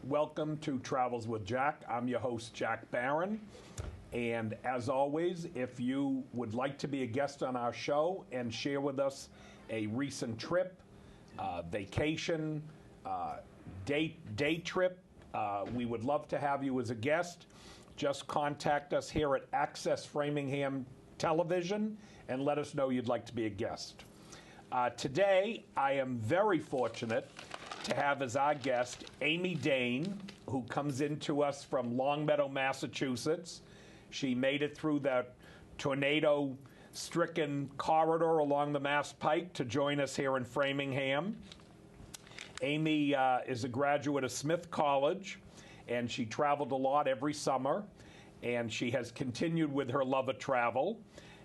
welcome to Travels with Jack. I'm your host, Jack Barron. And as always, if you would like to be a guest on our show and share with us a recent trip, vacation, day trip, we would love to have you as a guest. Just contact us here at Access Framingham Television and let us know you'd like to be a guest. Today, I am very fortunate to have as our guest Amy Dane, who comes into us from Longmeadow, Massachusetts. She made it through that tornado-stricken corridor along the Mass Pike to join us here in Framingham. Amy is a graduate of Smith College, and she traveled a lot every summer, and she has continued with her love of travel.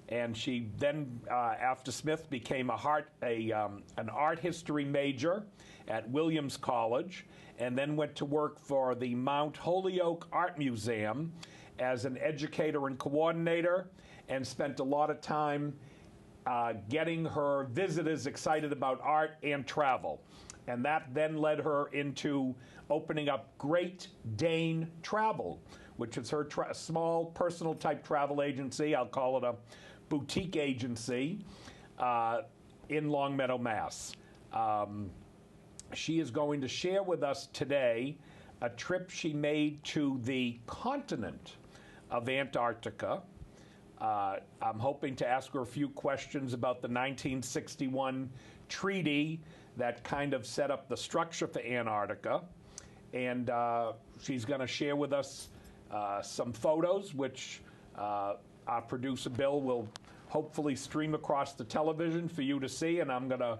And she then, after Smith, became an art history major at Williams College, and then went to work for the Mount Holyoke Art Museum as an educator and coordinator, and spent a lot of time getting her visitors excited about art and travel. And that then led her into opening up Great Dane Travel, which is her small personal type travel agency. I'll call it a boutique agency in Longmeadow, Mass. She is going to share with us today a trip she made to the continent of Antarctica. I'm hoping to ask her a few questions about the 1961 treaty that kind of set up the structure for Antarctica. And she's going to share with us some photos, which our producer Bill will hopefully stream across the television for you to see. And I'm going to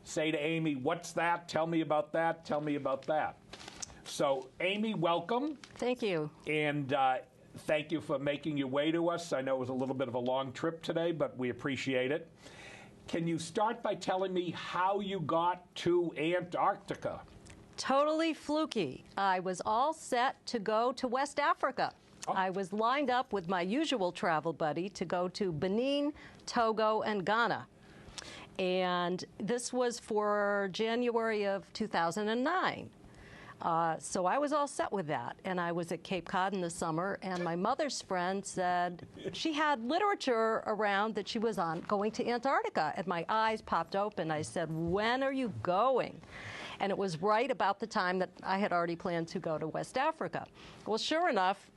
say to Amy, what's that? Tell me about that. Tell me about that. So, Amy, welcome. Thank you. And thank you for making your way to us. I know it was a little bit of a long trip today, but we appreciate it. Can you start by telling me how you got to Antarctica? Totally fluky. I was all set to go to West Africa. Oh. I was lined up with my usual travel buddy to go to Benin, Togo, and Ghana. And this was for January of 2009. So I was all set with that, and I was at Cape Cod in the summer, and my mother's friend said she had literature around that she was going to Antarctica, and my eyes popped open. I said, when are you going? And it was right about the time that I had already planned to go to West Africa. Well, sure enough,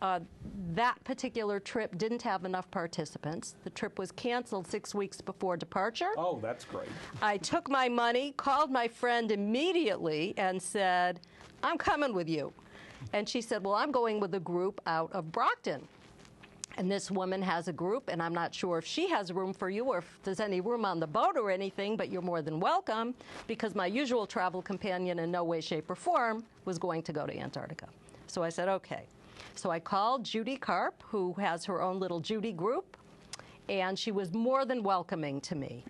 that particular trip didn't have enough participants. The trip was canceled 6 weeks before departure. Oh, that's great. I took my money, called my friend immediately, and said, I'm coming with you. And she said, well, I'm going with a group out of Brockton. And this woman has a group, and I'm not sure if she has room for you or if there's any room on the boat or anything, but you're more than welcome, because my usual travel companion in no way, shape, or form was going to go to Antarctica. So I said, okay. So I called Judy Karp, who has her own little Judy group, and she was more than welcoming to me.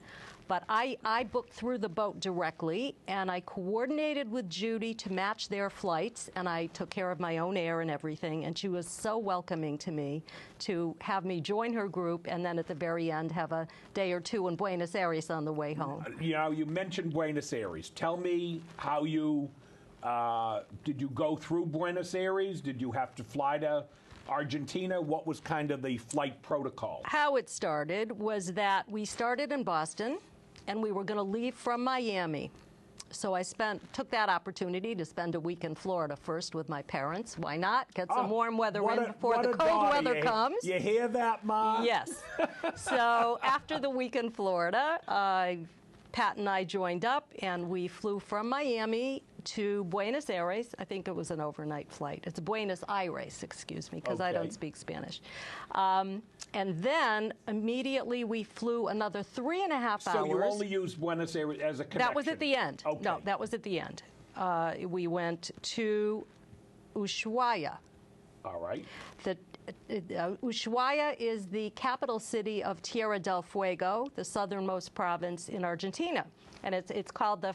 But I booked through the boat directly, and I coordinated with Judy to match their flights, and I took care of my own air and everything, and she was so welcoming to me to have me join her group, and then at the very end have a day or two in Buenos Aires on the way home. You know, you mentioned Buenos Aires. Tell me how you, did you go through Buenos Aires? Did you have to fly to Argentina? What was kind of the flight protocol? How it started was that we started in Boston, and we were going to leave from Miami. So I took that opportunity to spend a week in Florida first with my parents. Why not? Get some warm weather in before the cold weather comes. You hear that, Ma? Yes. So after the week in Florida, Pat and I joined up, and we flew from Miami to Buenos Aires. I think it was an overnight flight. It's Buenos Aires, excuse me, because I don't speak Spanish. And then immediately we flew another 3.5 hours. So you only used Buenos Aires as a connection? That was at the end. Okay. No, that was at the end. We went to Ushuaia. All right. Ushuaia is the capital city of Tierra del Fuego, the southernmost province in Argentina. And it's called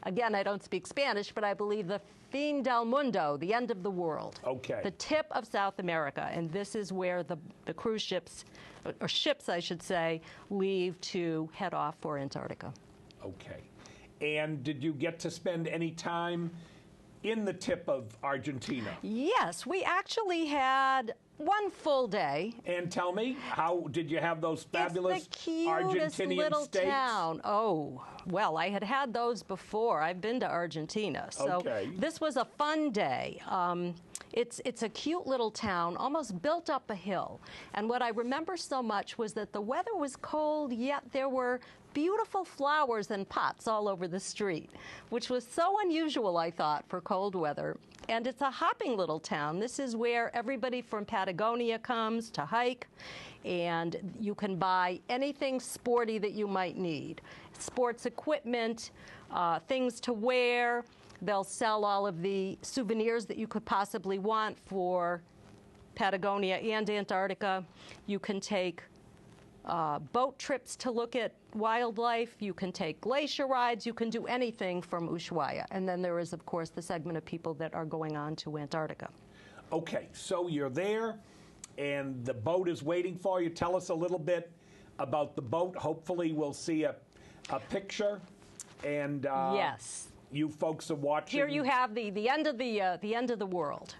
again, I don't speak Spanish, but I believe the fin del mundo, the end of the world. Okay. The tip of South America. And this is where the cruise ships, or ships I should say, leave to head off for Antarctica. Okay. And did you get to spend any time in the tip of Argentina. Yes, we actually had one full day. And tell me, how did you have those fabulous It's the cutest Argentinian little steaks? town. Oh, well, I had those before. I've been to Argentina, so Okay. this was a fun day. It's a cute little town, almost built up a hill. And what I remember so much was that the weather was cold, yet there were beautiful flowers and pots all over the street, which was so unusual, I thought, for cold weather. And it's a hopping little town. This is where everybody from Patagonia comes to hike, and you can buy anything sporty that you might need. Sports equipment, things to wear. They'll sell all of the souvenirs that you could possibly want for Patagonia and Antarctica. You can take boat trips to look at wildlife. You can take glacier rides. You can do anything from Ushuaia. And then there is, of course, the segment of people that are going on to Antarctica. Okay, so you're there, and the boat is waiting for you. Tell us a little bit about the boat. Hopefully, we'll see a picture. And Yes. you folks are watching. Here you have the end of the world.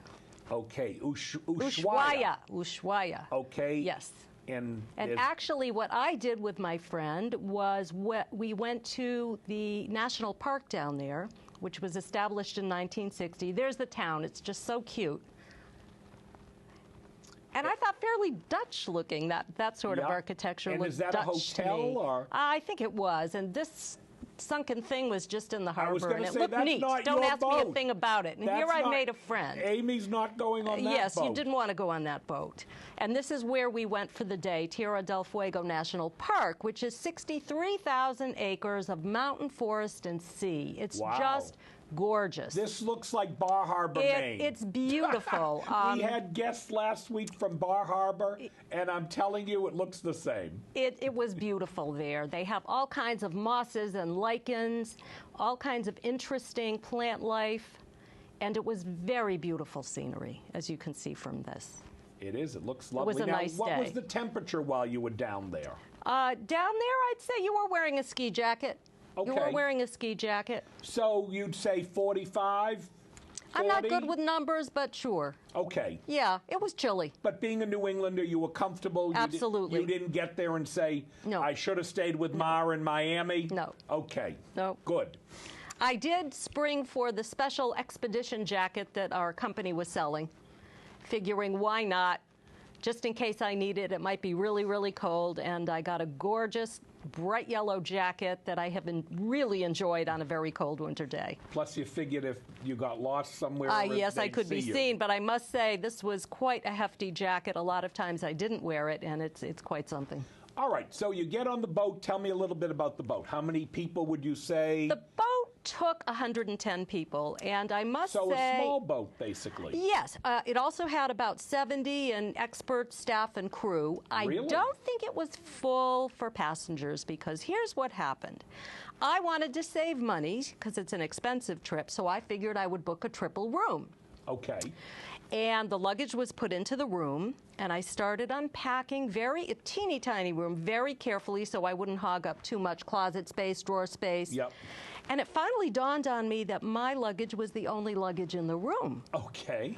Okay, Ushuaia. Ushuaia. Okay. Yes. And Actually, what I did with my friend was we went to the national park down there, which was established in 1960. There's the town. It's just so cute. And I thought fairly Dutch looking, that sort of architecture and looked is that Dutch a hotel to me. or? I think it was. And this sunken thing was just in the harbor, was gonna and it say, looked that's neat. not Don't your ask me a boat. thing about it. And That's here I've not- made a friend. Amy's not going on that Yes, boat. you didn't want to go on that boat. And this is where we went for the day, Tierra del Fuego National Park, which is 63,000 acres of mountain forest and sea. It's Wow. just gorgeous. This looks like Bar Harbor, Maine. It's beautiful. We had guests last week from Bar Harbor, and I'm telling you, it looks the same. It was beautiful there. They have all kinds of mosses and lichens, all kinds of interesting plant life, and it was very beautiful scenery, as you can see from this. It is. It looks lovely. was a now, nice what day. was the temperature while you were down there? Down there, I'd say you were wearing a ski jacket. You were Okay. wearing a ski jacket. So you'd say 45? I'm not 40? good with numbers, but sure. Okay. Yeah, it was chilly. But being a New Englander, you were comfortable? Absolutely. You didn't get there and say, No. I should have stayed with Ma in Miami? No. Okay. No. Good. I did spring for the special expedition jacket that our company was selling, figuring why not, just in case I need it. It might be really, really cold, and I got a gorgeous bright yellow jacket that I have really enjoyed on a very cold winter day. Plus, you figured if you got lost somewhere, Yes, I they'd could be see you. seen, but I must say this was quite a hefty jacket. A lot of times I didn't wear it, and it's quite something. All right, so you get on the boat. Tell me a little bit about the boat. How many people would you say? The boat took 110 people, and I must So say... a small boat, basically. Yes, it also had about 70 and expert staff and crew. Really? I don't think it was full for passengers because here's what happened. I wanted to save money because it's an expensive trip, so I figured I would book a triple room. Okay. And the luggage was put into the room, and I started unpacking a teeny tiny room very carefully so I wouldn't hog up too much closet space, drawer space. Yep. And it finally dawned on me that my luggage was the only luggage in the room. Okay.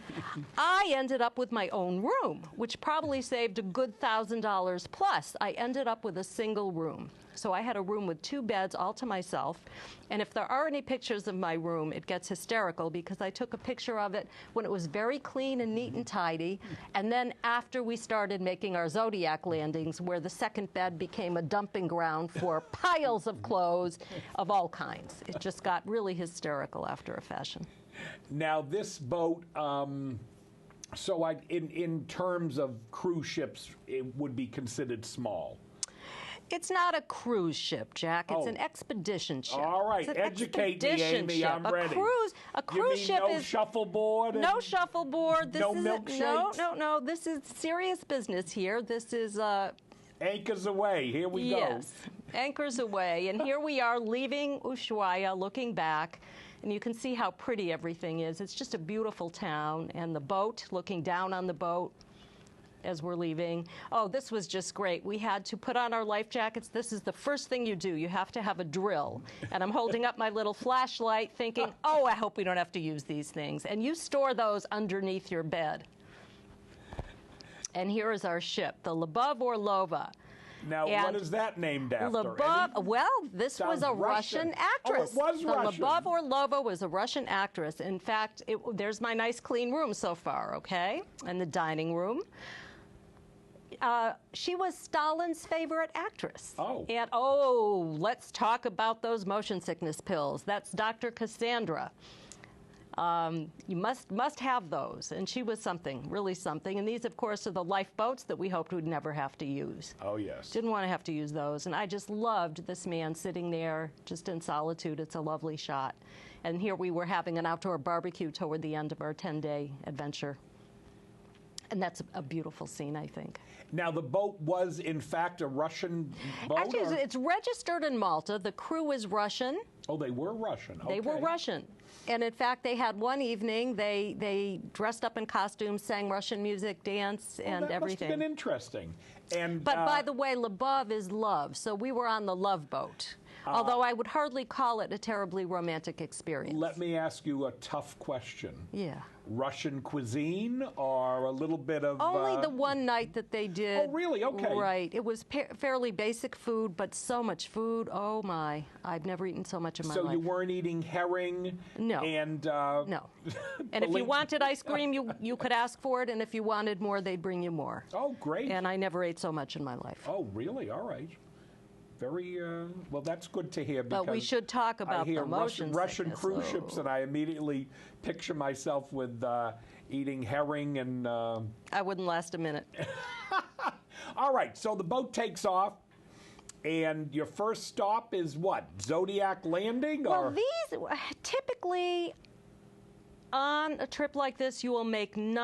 I ended up with my own room, which probably saved a good $1,000 plus. I ended up with a single room. So I had a room with 2 beds all to myself. And if there are any pictures of my room, it gets hysterical because I took a picture of it when it was very clean and neat and tidy. And then after we started making our Zodiac Landings, where the second bed became a dumping ground for piles of clothes of all kinds. It just got really hysterical after a fashion. Now, this boat, so in terms of cruise ships, it would be considered small. It's not a cruise ship, Jack. It's Oh. an expedition ship. All right, It's an educate me, expedition Amy. ship. I'm ready. A cruise you mean ship no is shuffleboard? no shuffleboard. This no is milkshakes? no. This is serious business here. This is Anchors away. Here we yes, anchors away, and here we are leaving Ushuaia, looking back. And you can see how pretty everything is. It's just a beautiful town, and the boat, looking down on the boat, as we're leaving. Oh, this was just great. We had to put on our life jackets. This is the first thing you do. You have to have a drill. And I'm holding up my little flashlight thinking, oh, I hope we don't have to use these things. And you store those underneath your bed. And here is our ship, the Lybov Orlova. Now, what is that named after? Well, this was a Russian actress. Oh, it was Russian. The Lybov Orlova was a Russian actress. In fact, there's my nice clean room so far, okay? And the dining room. She was Stalin's favorite actress. Oh. And, let's talk about those motion sickness pills. That's Dr. Cassandra. You must have those. And she was something, really something. And these, of course, are the lifeboats that we hoped we'd never have to use. Oh, yes. Didn't want to have to use those. And I just loved this man sitting there just in solitude. It's a lovely shot. And here we were having an outdoor barbecue toward the end of our 10-day adventure. And that's a beautiful scene, I think. Now, the boat was, in fact, a Russian boat? Actually, it's registered in Malta. The crew is Russian. Oh, they were Russian. Okay. They were Russian. And in fact, they had one evening, they dressed up in costumes, sang Russian music, dance, and that everything. Must have been interesting. And, but by the way, Lybov is love, so we were on the love boat. Although I would hardly call it a terribly romantic experience. Let me ask you a tough question. Yeah. Russian cuisine or a little bit of... Only the one night that they did. Oh, really? Okay. Right. It was fairly basic food, but so much food. Oh, my. I've never eaten so much in my life. So you weren't eating herring? No. And... no. And if you wanted ice cream, you could ask for it, and if you wanted more, they'd bring you more. Oh, great. And I never ate so much in my life. Oh, really? All right. Very, well, that's good to hear. Because but we should talk about the motion Russian cruise ships, and I immediately picture myself with eating herring and... I wouldn't last a minute. All right, so the boat takes off, and your first stop is what? Zodiac Landing? Well, these, typically... On a trip like this, you will make an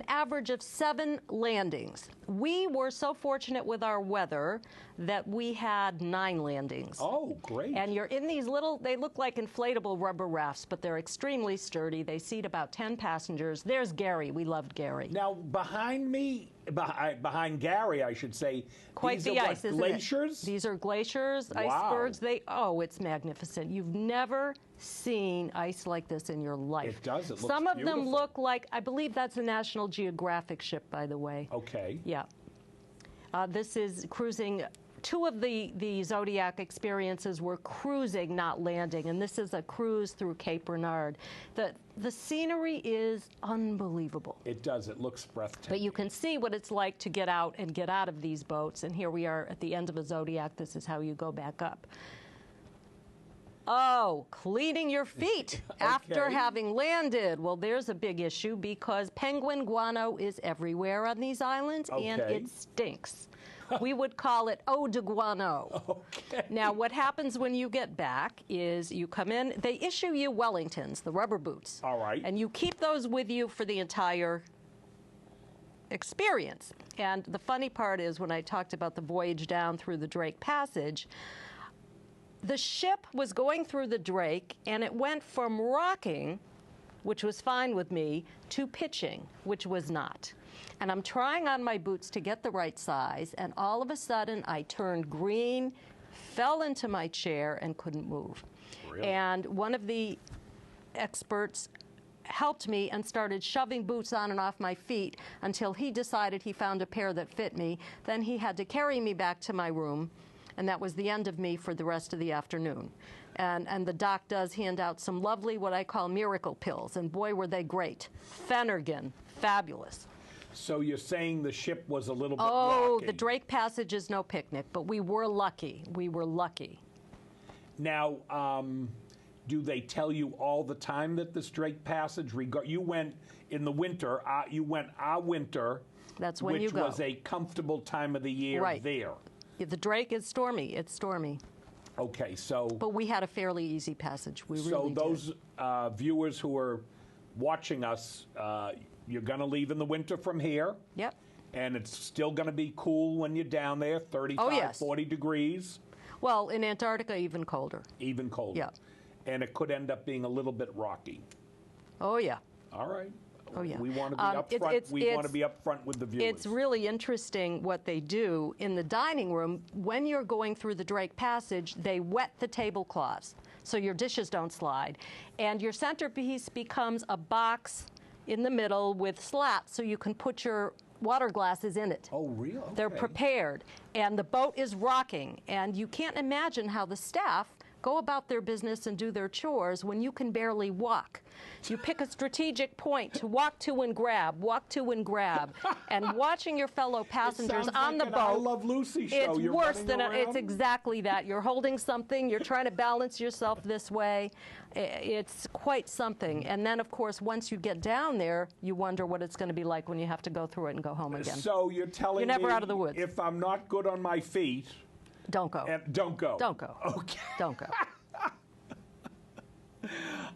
average of 7 landings. We were so fortunate with our weather that we had 9 landings. Oh, great. And you're in these little, they look like inflatable rubber rafts, but they're extremely sturdy. They seat about 10 passengers. There's Gary. We loved Gary. Now, behind me, behind Gary, I should say, Quite these the are ice, what, isn't glaciers? It? These are glaciers, Wow. icebergs. It's magnificent. You've never seen ice like this in your life. It does. It looks Some of beautiful. them look like, I believe that's a National Geographic ship, by the way. Okay. Yeah. This is cruising. 2 of the Zodiac experiences were cruising, not landing, and this is a cruise through Cape Bernard. The scenery is unbelievable. It does. It looks breathtaking. But you can see what it's like to get out of these boats, and here we are at the end of a Zodiac. This is how you go back up. Oh, cleaning your feet after having landed. Well, there's a big issue because penguin guano is everywhere on these islands, and it stinks. We would call it eau de guano. Okay. Now, what happens when you get back is you come in, they issue you Wellingtons, the rubber boots. All right. And you keep those with you for the entire experience. And the funny part is when I talked about the voyage down through the Drake Passage, the ship was going through the Drake, and it went from rocking, which was fine with me, to pitching, which was not. And I'm trying on my boots to get the right size, and all of a sudden I turned green, fell into my chair, and couldn't move. Really? And one of the experts helped me and started shoving boots on and off my feet until he decided he found a pair that fit me. Then he had to carry me back to my room. And that was the end of me for the rest of the afternoon. And the doc does hand out some lovely, what I call miracle pills. And boy, were they great. Phenergan, fabulous. So you're saying the ship was a little bit Oh, rocky. the Drake Passage is no picnic, but we were lucky. We were lucky. Now, do they tell you all the time that this Drake Passage, you went in the winter, you went our winter, That's when you which go. was a comfortable time of the year Right. there. The Drake is stormy. It's stormy. Okay, so... But we had a fairly easy passage. We really So did. those viewers who are watching us, you're going to leave in the winter from here. Yep. And it's still going to be cool when you're down there, 35, yes. 40 degrees. Well, in Antarctica, even colder. Even colder. Yeah. And it could end up being a little bit rocky. Oh, yeah. All right. Oh, yeah. We want to be up front. We want to be up front with the viewers. It's really interesting what they do in the dining room. When you're going through the Drake Passage, they wet the tablecloths so your dishes don't slide. And your centerpiece becomes a box in the middle with slats so you can put your water glasses in it. Oh, really? Okay. They're prepared. And the boat is rocking. And you can't imagine how the staff go about their business and do their chores when you can barely walk. You pick a strategic point to walk to and grab, and watching your fellow passengers on the boat. I Love Lucy show. It's worse than it's exactly that. You're holding something, you're trying to balance yourself this way. It's quite something. And then, of course, once you get down there, you wonder what it's going to be like when you have to go through it and go home again. So you're telling me, you're never out of the woods. If I'm not good on my feet, don't go. Don't go. Don't go. Okay. Don't go.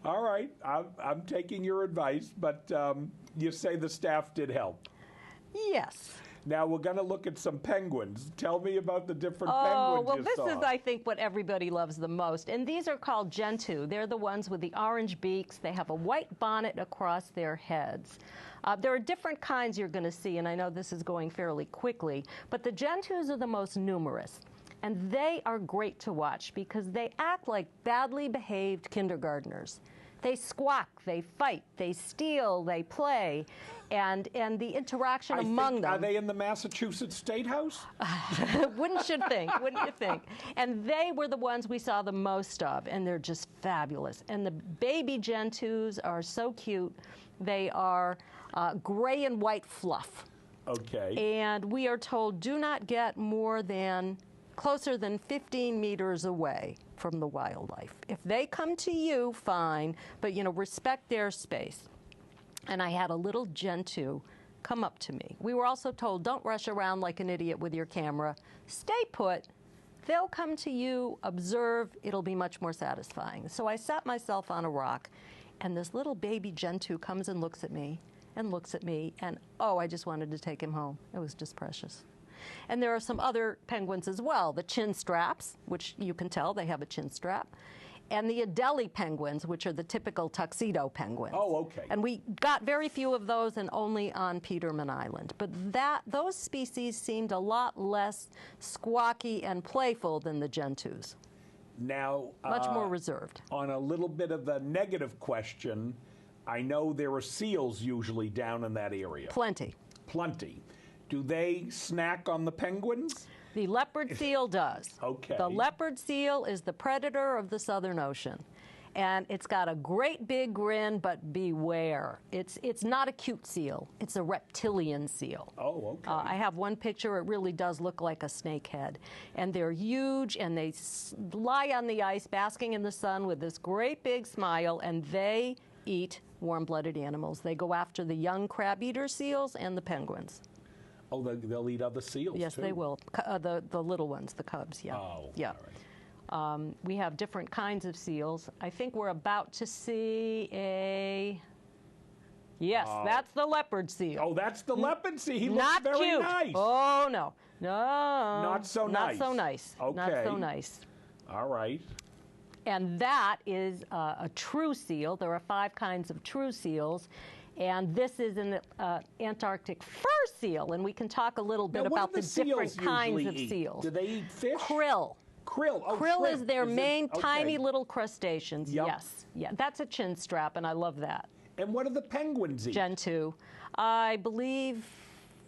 All right. I'm taking your advice, but you say the staff did help. Yes. Now we're going to look at some penguins. Tell me about the different penguins well, you this saw. is, I think, what everybody loves the most. And these are called gentoo. They're the ones with the orange beaks. They have a white bonnet across their heads. There are different kinds you're going to see, and I know this is going fairly quickly, but the gentoos are the most numerous. And they are great to watch because they act like badly behaved kindergartners. They squawk, they fight, they steal, they play, and the interaction among them. Are they in the Massachusetts State House? Wouldn't you think? And they were the ones we saw the most of, and they're just fabulous. And the baby gentoos are so cute. They are gray and white fluff. Okay. And we are told do not get closer than 15 meters away from the wildlife. If they come to you, fine, but respect their space. And I had a little gentoo come up to me. We were also told don't rush around like an idiot with your camera. Stay put. They'll come to you, observe. It'll be much more satisfying. So I sat myself on a rock, and this little baby gentoo comes and looks at me, and oh, I just wanted to take him home. It was just precious. And there are some other penguins as well, the chin straps, which you can tell they have a chin strap, and the Adelie penguins, which are the typical tuxedo penguins. Oh, okay. And we got very few of those and only on Peterman Island. But those species seemed a lot less squawky and playful than the gentoos. Now, much more reserved. On a little bit of a negative question, I know there are seals usually down in that area. Plenty. Do they snack on the penguins? The leopard seal does. Okay. The leopard seal is the predator of the Southern Ocean. And it's got a great big grin, but beware. It's not a cute seal. It's a reptilian seal. Oh, okay. I have one picture. It really does look like a snake head. And they're huge, and they lie on the ice, basking in the sun with this great big smile, and they eat warm-blooded animals. They go after the young crab-eater seals and the penguins. Oh, they'll eat other seals, yes, too? They will. The little ones, the cubs, yeah. Oh, yeah. All right. We have different kinds of seals. I think we're about to see a... Yes, that's the leopard seal. Oh, that's the leopard seal. He Not looks very cute. nice. Oh, no. No. Not so nice. Not so nice. Okay. Not so nice. All right. And that is a true seal. There are 5 kinds of true seals. And this is an Antarctic fur seal, and we can talk a little bit about the different kinds of seals. Do they eat fish? Krill. Krill. Oh, Krill shrimp. is their main okay. tiny little crustaceans. Yep. Yes. Yeah, that's a chin strap, and I love that. And what do the penguins eat? Gentoo. I believe.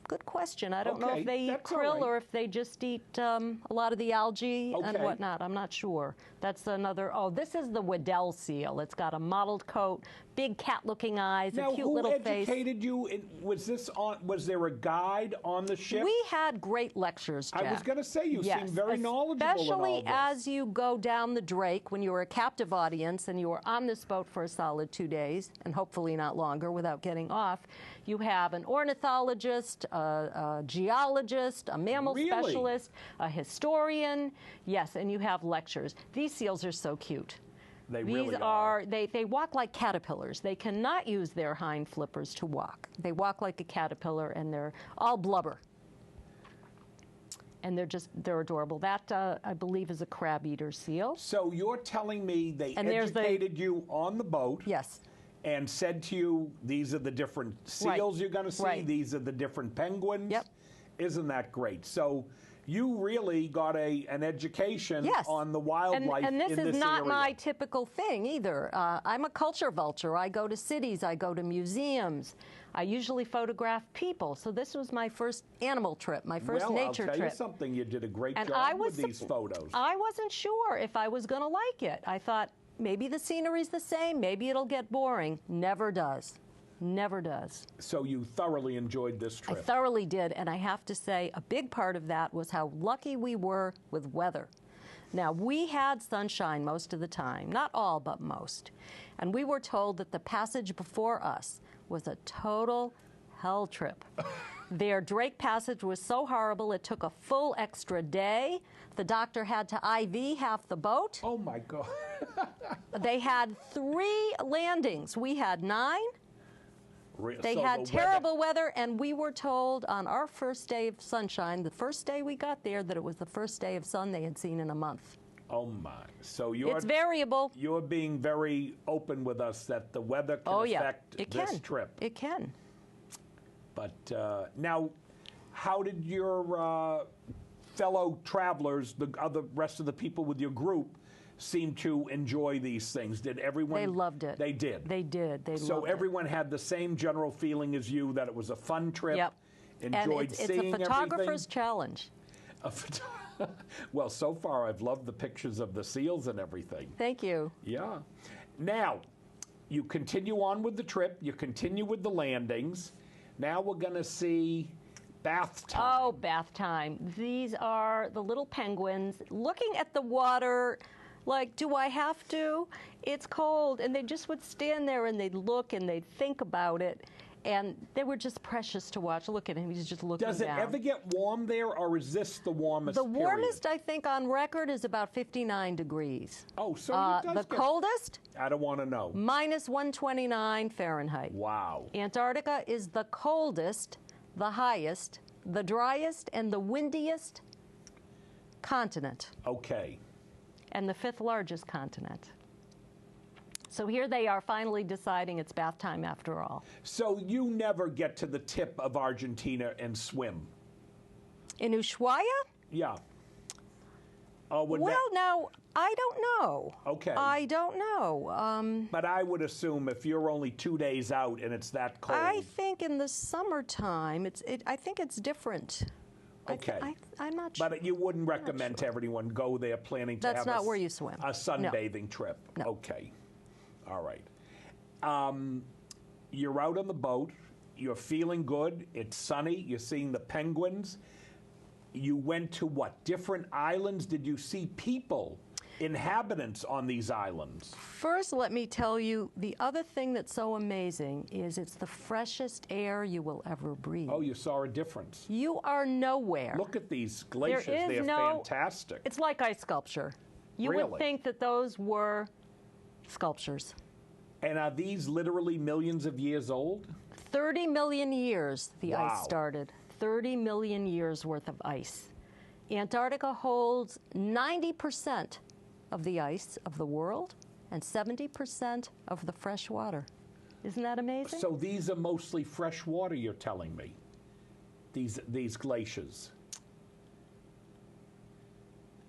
Good question. I don't know if they eat krill or if they just eat a lot of the algae and whatnot. I'm not sure. That's another. Oh, this is the Weddell seal. It's got a mottled coat, big cat-looking eyes, a cute little face. Now, who educated you? Was there a guide on the ship? We had great lectures, Jack. I was going to say, you seem very knowledgeable in especially all this. as you go down the Drake when you were a captive audience and you were on this boat for a solid 2 days, and hopefully not longer without getting off. You have an ornithologist, a geologist, a mammal specialist, a historian. Yes, and you have lectures. These seals are so cute. They These really are. They walk like caterpillars. They cannot use their hind flippers to walk. They walk like a caterpillar, and they're all blubber. And they're adorable. That, I believe, is a crab-eater seal. So you're telling me they educated you on the boat. Yes. and said to you, these are the different seals you're going to see, Right. these are the different penguins. Yep. Isn't that great? So you really got an education Yes. on the wildlife and this in this is not area. my typical thing either. I'm a culture vulture. I go to cities, I go to museums. I usually photograph people. So this was my first animal trip, my first nature I'll tell trip. you something, you did a great And job with these photos. I wasn't sure if I was going to like it. I thought maybe the scenery's the same, maybe it'll get boring. Never does. Never does. So you thoroughly enjoyed this I trip. thoroughly did, and I have to say a big part of that was how lucky we were with weather. Now, we had sunshine most of the time, not all, but most. And we were told that the passage before us was a total hell trip. Their Drake Passage was so horrible it took a full extra day. The doctor had to IV half the boat. Oh my God. They had 3 landings. We had 9. They So had the terrible weather, and we were told on our first day of sunshine, the first day we got there, that it was the first day of sun they had seen in a month. Oh my. So you're It's variable. You're being very open with us that the weather can Oh, yeah. affect It this can. trip. It can. But now, how did your fellow travelers, the rest of the people with your group, seem to enjoy these things? Did everyone? They loved it. They did. They did. They So loved it. everyone had the same general feeling as you that it was a fun trip. Yep. Enjoyed And it's seeing a photographer's everything. challenge. Well, so far I've loved the pictures of the seals and everything. Thank you. Yeah. Now, you continue on with the trip. You continue with the landings. Now we're going to see bath time. Oh, bath time. These are the little penguins looking at the water like, do I have to? It's cold. And they just would stand there and they'd look and they'd think about it. And they were just precious to watch. Look at him. He's just looking Does it down. ever get warm there, or is this the warmest The period? warmest, I think, on record is about 59 degrees. Oh, so it does The get... coldest, I don't want to know. minus 129 Fahrenheit. Wow. Antarctica is the coldest, the highest, the driest, and the windiest continent, Okay. and the 5th largest continent. So here they are finally deciding it's bath time after all. So you never get to the tip of Argentina and swim? In Ushuaia? Yeah. Oh, Well, now, I don't know. Okay. I don't know. But I would assume if you're only 2 days out and it's that cold. I think in the summertime, I think it's different. Okay. I'm not sure. But you wouldn't recommend to everyone go there planning to That's have not where you swim. a sunbathing trip? No. Okay. All right. You're out on the boat. You're feeling good. It's sunny. You're seeing the penguins. You went to what? Different islands? Did you see people, inhabitants on these islands? First, let me tell you, the other thing that's so amazing is it's the freshest air you will ever breathe. Oh, you saw a difference. You are nowhere. Look at these glaciers. is They're no- fantastic. It's like ice sculpture. You Really? would think that those were sculptures. And are these literally millions of years old? 30 million years the Wow. ice started. 30 million years worth of ice. Antarctica holds 90% of the ice of the world and 70% of the fresh water. Isn't that amazing? So these are mostly fresh water, you're telling me? These glaciers?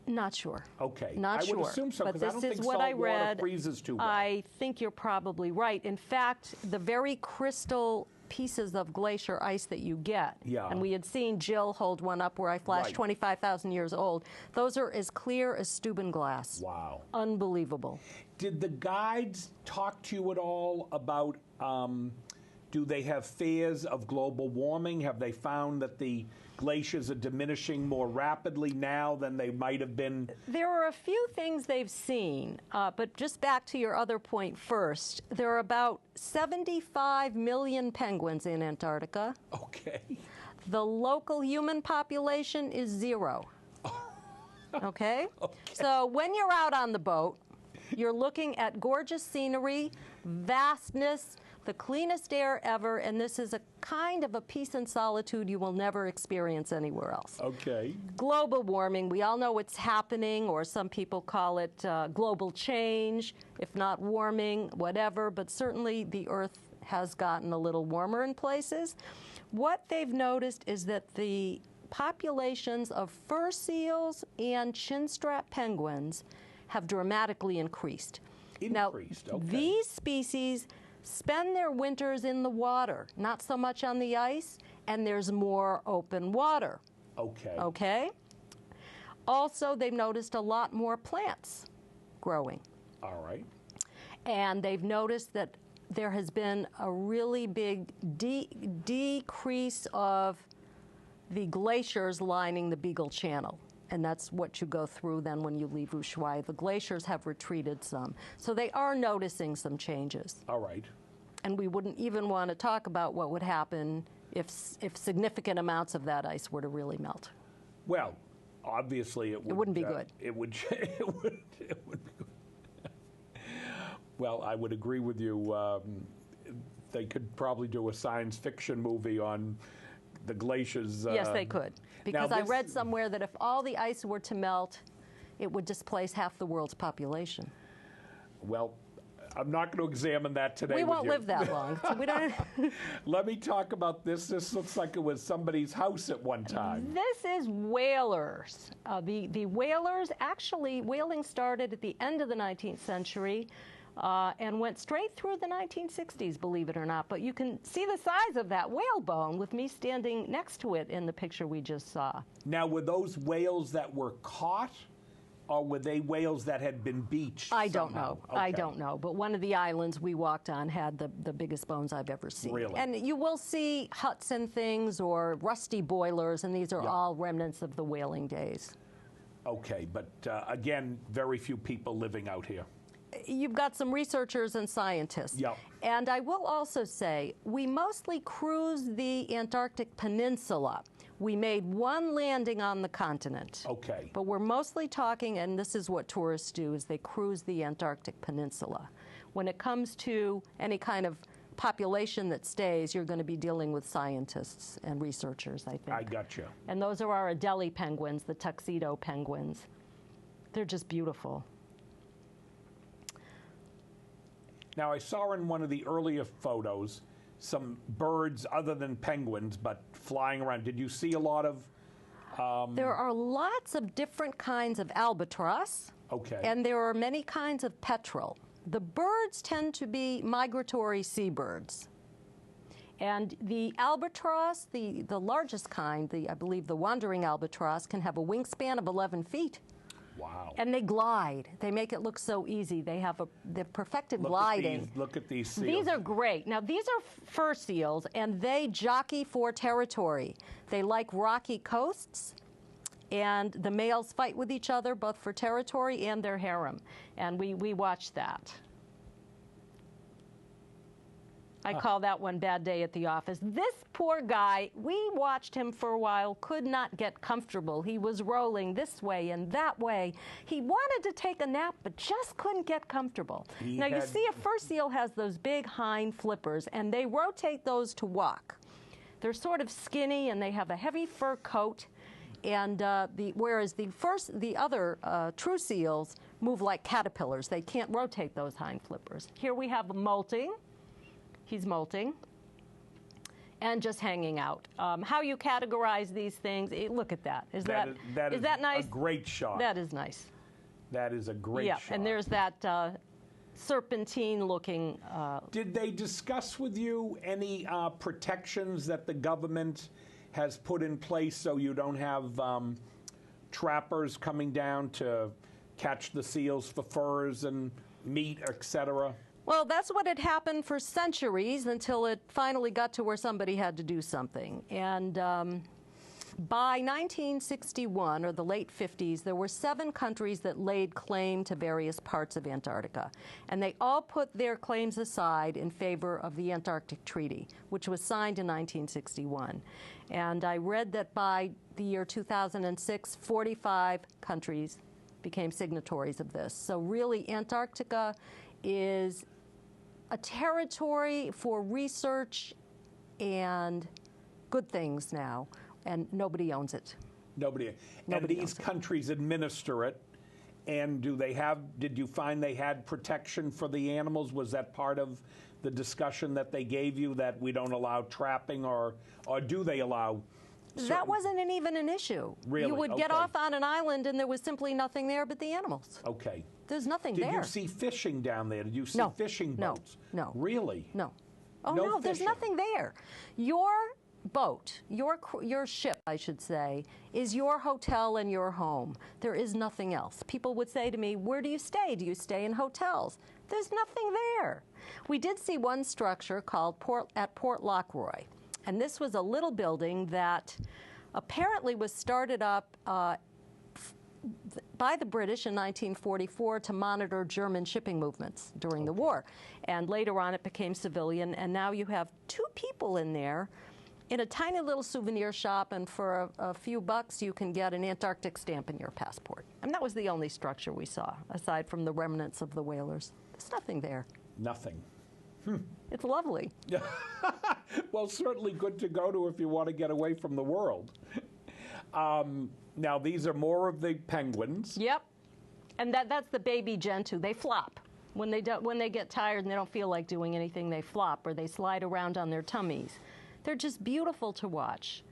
Not sure. Okay. Not sure. I would assume so, but because I this don't is think what salt I read. water freezes too well. I think you're probably right. In fact, the very crystal pieces of glacier ice that you get, Yeah. and we had seen Jill hold one up where I flashed Right. 25,000 years old, those are as clear as Steuben glass. Wow. Unbelievable. Did the guides talk to you at all about, do they have fears of global warming? Have they found that the glaciers are diminishing more rapidly now than they might have been? There are a few things they've seen, but just back to your other point first, there are about 75 million penguins in Antarctica. Okay. The local human population is 0. Okay? So when you're out on the boat, you're looking at gorgeous scenery, vastness, the cleanest air ever, and this is a kind of a peace and solitude you will never experience anywhere else. Okay. Global warming, we all know it's happening, or some people call it global change, if not warming, whatever, but certainly the Earth has gotten a little warmer in places. What they've noticed is that the populations of fur seals and chinstrap penguins have dramatically increased. Increased, now, okay. These species spend their winters in the water, not so much on the ice, and there's more open water. Okay. Okay? Also, they've noticed a lot more plants growing. All right. And they've noticed that there has been a really big decrease of the glaciers lining the Beagle Channel. And that's what you go through then when you leave Ushuaia. The glaciers have retreated some. So they are noticing some changes. All right. And we wouldn't even want to talk about what would happen if significant amounts of that ice were to really melt. Well, obviously it wouldn't be good. It would be good. Well, I would agree with you. They could probably do a science fiction movie on the glaciers. Yes, they could. Because I read somewhere that if all the ice were to melt, it would displace half the world's population. Well, I'm not going to examine that today. We with won't you. live that long. So we don't. Let me talk about this. This looks like it was somebody's house at one time. This is whalers. The whalers, actually, whaling started at the end of the 19th century. And went straight through the 1960s, believe it or not. But you can see the size of that whale bone with me standing next to it in the picture we just saw. Now, were those whales that were caught, or were they whales that had been beached I don't somehow? know. Okay. I don't know. But one of the islands we walked on had the biggest bones I've ever seen. Really? And you will see huts and things or rusty boilers, and these are all remnants of the whaling days. Okay, but again, very few people living out here. You've got some researchers and scientists. Yep. And I will also say, we mostly cruised the Antarctic Peninsula. We made one landing on the continent. Okay. But we're mostly talking, and this is what tourists do, is they cruise the Antarctic Peninsula. When it comes to any kind of population that stays, you're going to be dealing with scientists and researchers, I think. I gotcha. And those are our Adelie penguins, the tuxedo penguins. They're just beautiful. Now, I saw in one of the earlier photos some birds other than penguins, but flying around. Did you see a lot of... There are lots of different kinds of albatross. Okay. And there are many kinds of petrel. The birds tend to be migratory seabirds. And the albatross, the largest kind, I believe the wandering albatross, can have a wingspan of 11 feet. Wow. And they glide. They make it look so easy. They have the perfected gliding. Look at these seals. These are great. Now, these are fur seals, and they jockey for territory. They like rocky coasts, and the males fight with each other, both for territory and their harem. And we watch that. I call that one Bad Day at the Office. This poor guy, we watched him for a while, could not get comfortable. He was rolling this way and that way. He wanted to take a nap, but just couldn't get comfortable. Now, you see a fur seal has those big hind flippers, and they rotate those to walk. They're sort of skinny, and they have a heavy fur coat. And whereas the other true seals move like caterpillars. They can't rotate those hind flippers. Here we have a molting. He's molting and just hanging out. How you categorize these things, look at that. Is that nice? A great shot. That is nice. That is a great shot. Yeah, and there's that serpentine-looking... Did they discuss with you any protections that the government has put in place so you don't have trappers coming down to catch the seals for furs and meat, etc.? Well, that's what had happened for centuries until it finally got to where somebody had to do something. And by 1961, or the late 50s, there were 7 countries that laid claim to various parts of Antarctica. And they all put their claims aside in favor of the Antarctic Treaty, which was signed in 1961. And I read that by the year 2006, 45 countries became signatories of this. So really, Antarctica is a territory for research and good things now, and nobody owns it. Nobody. And Nobody these owns it. countries administer it. And did you find they had protection for the animals? Was that part of the discussion that they gave you, that we don't allow trapping, or do they allow? That wasn't even an issue. Really? You would get Okay. off on an island and there was simply nothing there but the animals. Okay. There's nothing Did there. you see fishing down there? Did you see No. fishing No. boats? No. Really? No. Oh, No no, there's fishing. nothing there. Your boat, your ship, I should say, is your hotel and your home. There is nothing else. People would say to me, where do you stay? Do you stay in hotels? There's nothing there. We did see one structure called Port Lockroy, and this was a little building that apparently was started up by the British in 1944 to monitor German shipping movements during the war. And later on it became civilian, and now you have 2 people in there in a tiny little souvenir shop, and for a few bucks you can get an Antarctic stamp in your passport. And that was the only structure we saw, aside from the remnants of the whalers. There's nothing there. Nothing. It's lovely. Well, certainly good to go to if you want to get away from the world. Now, these are more of the penguins. Yep. And that's the baby gentoo. They flop. When they get tired and they don't feel like doing anything, they flop, or they slide around on their tummies. They're just beautiful to watch.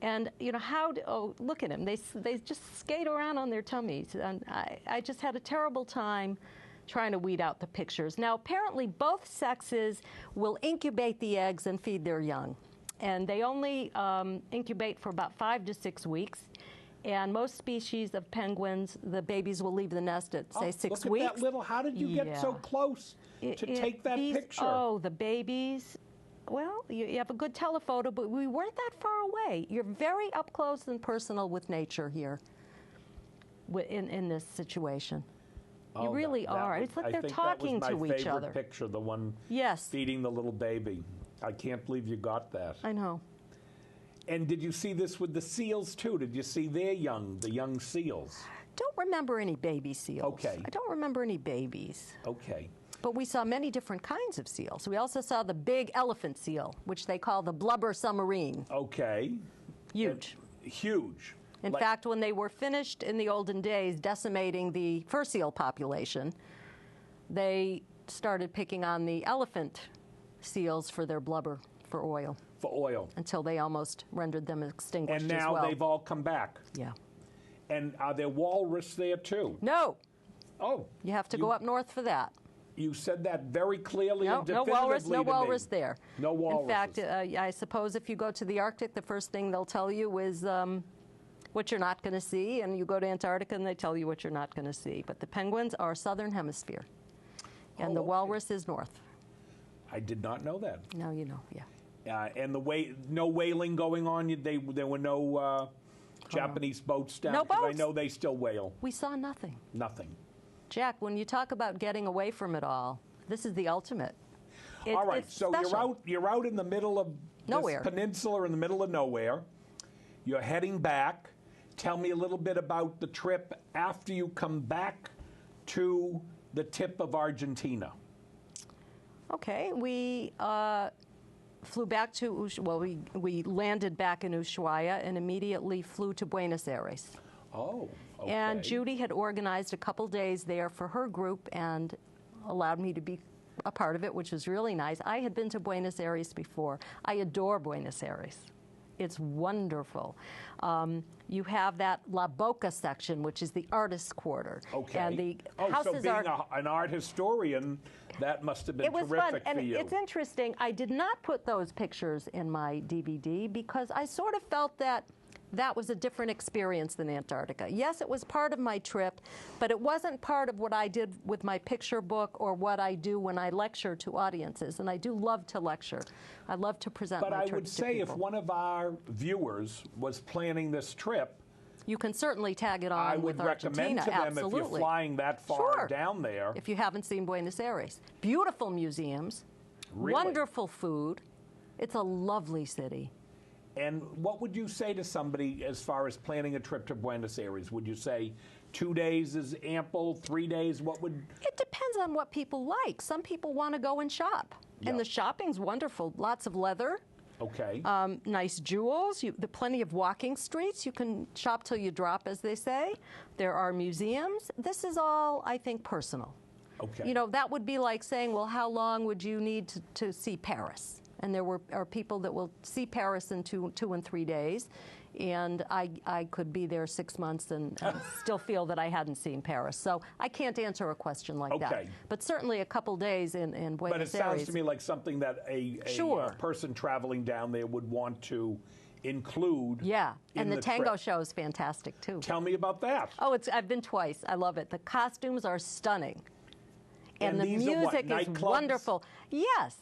And, you know, look at them. They just skate around on their tummies. And I just had a terrible time trying to weed out the pictures. Now, apparently both sexes will incubate the eggs and feed their young. And they only incubate for about 5 to 6 weeks. And most species of penguins, the babies will leave the nest at, say, 6 look weeks. At that little, how did you get so close to take that picture? Oh, the babies. Well, you have a good telephoto, but we weren't that far away. You're very up close and personal with nature here in this situation. You really are. It's like they're talking to each other. That was my favorite picture, the one feeding the little baby. I can't believe you got that. I know. And did you see this with the seals, too? Did you see their young, the young seals? Don't remember any baby seals. Okay. I don't remember any babies. Okay. But we saw many different kinds of seals. We also saw the big elephant seal, which they call the blubber submarine. Okay. Huge. Huge. In fact, when they were finished in the olden days decimating the fur seal population, they started picking on the elephant seals for their blubber, for oil. For oil. Until they almost rendered them extinguished and as now well. they've all come back. Yeah. And are there walrus there, too? No. Oh. You have to go up north for that. You said that very clearly and No definitively walrus, no to walrus me. there. No walrus. In fact, I suppose if you go to the Arctic, the first thing they'll tell you is what you're not going to see, and you go to Antarctica and they tell you what you're not going to see. But the penguins are southern hemisphere, and the walrus is north. I did not know that. Now you know, yeah. And no whaling going on? There were no Japanese boats down? No 'Cause boats. I know they still whale. We saw nothing. Nothing. Jack, when you talk about getting away from it all, this is the ultimate. All right, it's so special. you're out in the middle of Nowhere. this peninsula in the middle of nowhere. You're heading back. Tell me a little bit about the trip after you come back to the tip of Argentina. Okay, we flew back to we landed back in Ushuaia and immediately flew to Buenos Aires. Oh, okay. And Judy had organized a couple days there for her group and allowed me to be a part of it, which was really nice. I had been to Buenos Aires before. I adore Buenos Aires. It's wonderful. You have that La Boca section, which is the artist's quarter. Okay. And the so houses being are... an art historian, that must have been It was terrific fun, for and you. it's interesting. I did not put those pictures in my DVD because I sort of felt that was a different experience than Antarctica. Yes, it was part of my trip, but it wasn't part of what I did with my picture book or what I do when I lecture to audiences. And I do love to lecture. I love to present my But I trips would to say if people. one of our viewers was planning this trip, You can certainly tag it on I would with Argentina. recommend to them Absolutely. if you're flying that far Sure. down there. If you haven't seen Buenos Aires. Beautiful museums, Really? wonderful food. It's a lovely city. And what would you say to somebody as far as planning a trip to Buenos Aires? Would you say 2 days is ample, 3 days? What would... It depends depends on what people like. Some people want to go and shop, and the shopping's wonderful. Lots of leather. Okay. Nice jewels. There are plenty of walking streets. You can shop till you drop, as they say. There are museums. This is all, I think, personal. Okay. You know, that would be like saying, well, how long would you need to see Paris? And there are people that will see Paris in 2 and 3 days. And I could be there 6 months and still feel that I hadn't seen Paris. So I can't answer a question like that. But certainly a couple days in Buenos Aires. But it sounds to me like something that a person traveling down there would want to include. Yeah, and the tango trip. show is fantastic too. Tell me about that. Oh, I've been twice. I love it. The costumes are stunning. And the music is wonderful. Yes.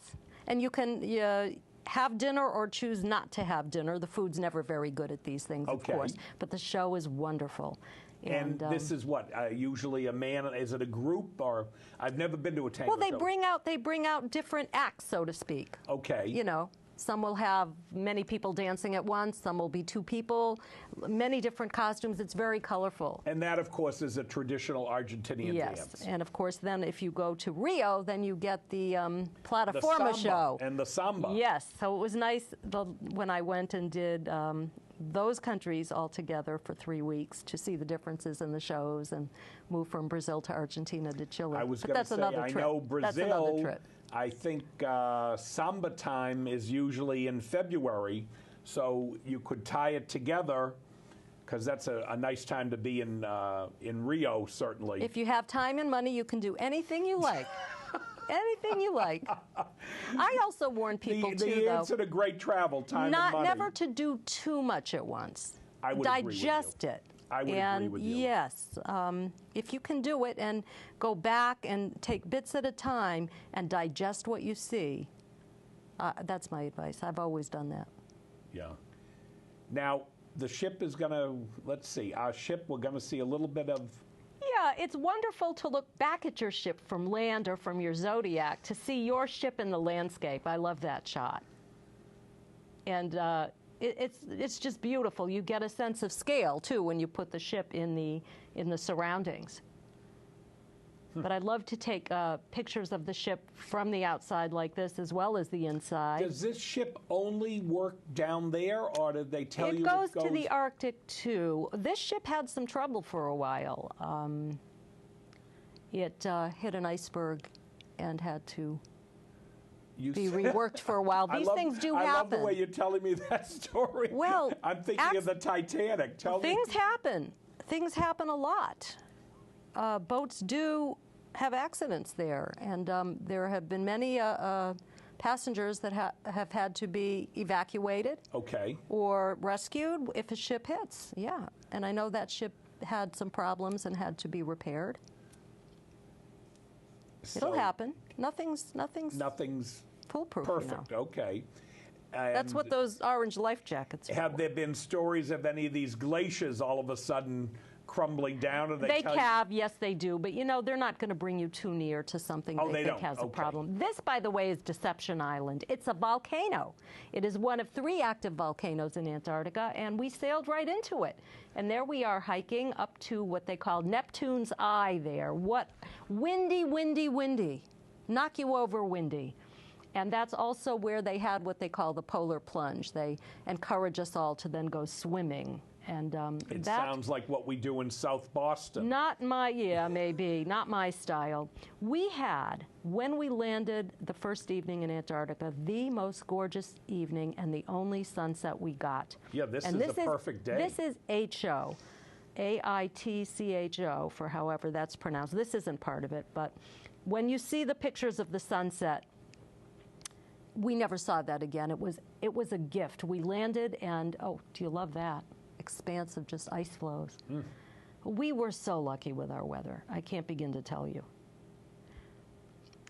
And you can have dinner or choose not to have dinner. The food's never very good at these things, of course. But the show is wonderful. And this is what usually a man. Is it a group or? I've never been to a tango show. Well, they bring out different acts, so to speak. Okay. You know, some will have many people dancing at once. Some will be 2 people. Many different costumes. It's very colorful. And that, of course, is a traditional Argentinian dance. Yes, and of course, then if you go to Rio, then you get the Plataforma show. And the samba. Yes, so it was nice when I went and did those countries all together for 3 weeks to see the differences in the shows and move from Brazil to Argentina to Chile. I was going to say, I know Brazil, I think samba time is usually in February, so you could tie it together because that's a nice time to be in Rio, certainly. If you have time and money, you can do anything you like. Anything you like. I also warn people too, the answer to great travel, time and money. Never to do too much at once. I would digest agree with you. it. I would agree with you. Yes, if you can do it and go back and take bits at a time and digest what you see, that's my advice. I've always done that. Yeah. Now, the ship is going to, let's see, our ship, we're going to see a little bit of. Yeah, it's wonderful to look back at your ship from land or from your Zodiac to see your ship in the landscape. I love that shot. And it's just beautiful. You get a sense of scale, too, when you put the ship in the surroundings. But I'd love to take pictures of the ship from the outside like this as well as the inside. Does this ship only work down there, or did they tell you it goes to the Arctic, too. This ship had some trouble for a while. It hit an iceberg and had to be reworked for a while. These things do happen. I love the way you're telling me that story. Well, I'm thinking of the Titanic. Things happen. Things happen a lot. Boats do have accidents there, and there have been many passengers that have had to be evacuated or rescued if a ship hits. Yeah, and I know that ship had some problems and had to be repaired. It'll happen. Nothing's foolproof. Perfect. You know. Okay. That's what those orange life jackets are. Have there been stories of any of these glaciers all of a sudden crumbling down? Or they calve, yes, they do. But, you know, they're not going to bring you too near to something they think has a problem. This, by the way, is Deception Island. It's a volcano. It is one of 3 active volcanoes in Antarctica, and we sailed right into it. And there we are hiking up to what they call Neptune's Eye there. What windy, windy, windy. Knock you over windy. And that's also where they had what they call the polar plunge. They encourage us all to then go swimming. And it sounds like what we do in South Boston. Maybe, not my style. We had, when we landed the first evening in Antarctica, the most gorgeous evening and the only sunset we got. Yeah, this is a perfect day. This is H-O, A-I-T-C-H-O, for however that's pronounced. This isn't part of it, but when you see the pictures of the sunset, we never saw that again. It was a gift. We landed and, oh, do you love that? Expanse of just ice flows. We were so lucky with our weather. I can't begin to tell you.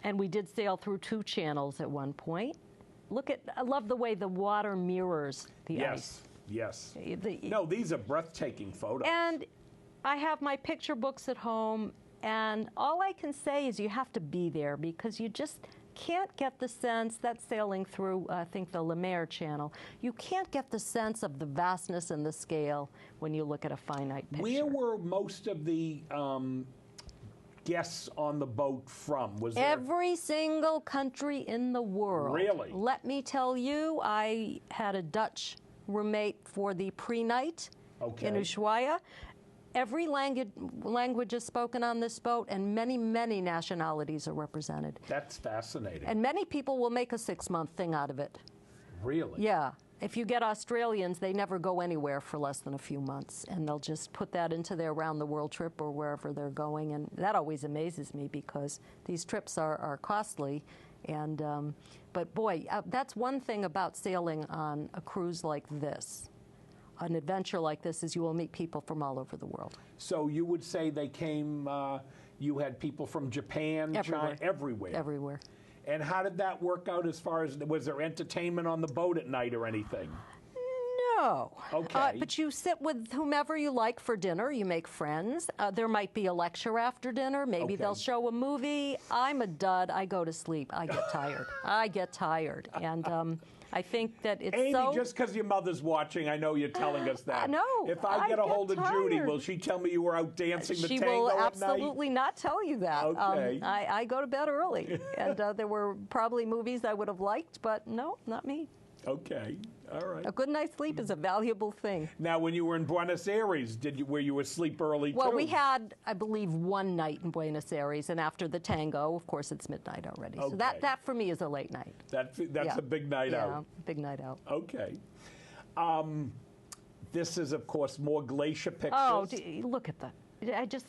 And we did sail through 2 channels at one point. I love the way the water mirrors the ice. Yes. No, these are breathtaking photos. And I have my picture books at home, and all I can say is you have to be there because you just can't get the sense that sailing through, I think, the Le Maire Channel, you can't get the sense of the vastness and the scale when you look at a finite picture. Where were most of the guests on the boat from? Was there Every single country in the world. Really? Let me tell you, I had a Dutch roommate for the pre-night Okay. in Ushuaia. Every language is spoken on this boat, and many, many nationalities are represented. That's fascinating. And many people will make a 6-month thing out of it. Really? Yeah. If you get Australians, they never go anywhere for less than a few months, and they'll just put that into their round-the-world trip or wherever they're going, and that always amazes me because these trips are costly. And but boy, that's one thing about sailing on a cruise like this. An adventure like this is you will meet people from all over the world. So you would say they came, you had people from Japan, China, everywhere? Everywhere. And how did that work out as far as, was there entertainment on the boat at night or anything? No. Okay. But you sit with whomever you like for dinner. You make friends. There might be a lecture after dinner. Maybe Okay. they'll show a movie. I'm a dud. I go to sleep. I get tired. I get tired. And I think that it's Amy, so... just because your mother's watching, I know you're telling us that. No, If I get a get hold of Judy, tired. will she tell me you were out dancing the She tango will at night? absolutely not tell you that. Okay. I go to bed early. And there were probably movies I would have liked, but no, not me. Okay, all right. A good night's sleep is a valuable thing. Now, when you were in Buenos Aires, were you asleep early Well, too? we had, I believe, one night in Buenos Aires, and after the tango, of course, it's midnight already. So Okay. that for me is a late night. That's Yeah. a big night Yeah, out. big night out. Okay. This is, of course, more glacier pictures. Oh, look at them.